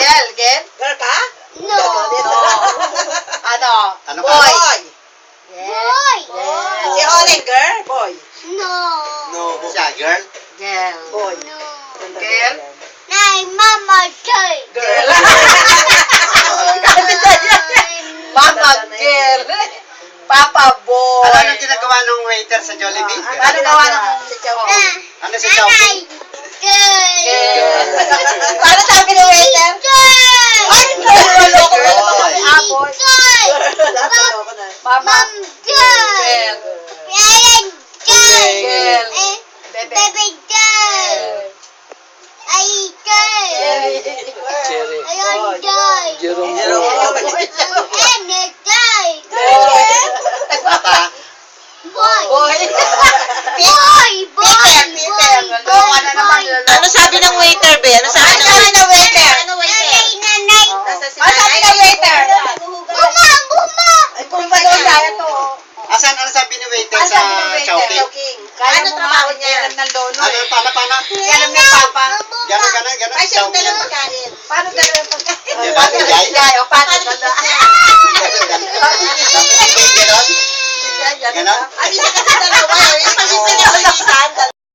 Girl, girl? Girl ka? No. Ano? Ano ka? Boy. Boy. Boy. Si Olen, girl? Boy. No. No. Siya, girl? Girl. Boy. No. Girl? Nay, mama, say. Girl. Mama, girl. Papa, boy. Ano nang ginagawa ng waiter sa Jollibee? Ano gawa ng Si Chow. Ano si Chowking? girl? Paano sabi ng waiter? Ay, wala ko na. Boy. Ah, boy. Lahat ko na. Mama, girl. Girl. Bebe. Cherry. Jerome Bata. Boy. Ano sabi ng waiter, be? Ano sabi ng waiter? Ano Ano sabi ng waiter? Ay, kung ba doon tayo to? Asan, ano sabi ni waiter Ano sa sabi ng waiter? Chowking? Kaya Ano mo trabaho nga, niya? alam ng lolo. Ano, paano? Alam ng papa. Gano'n, gano'n, Ay, siya Chowking. dalang pagkain. Paano gano'n pagkain? Di ba, bigay? Bigay, o paano gano'n? Ganon? Ay, hindi siya kasi dalawa. Yung pag-isa niya,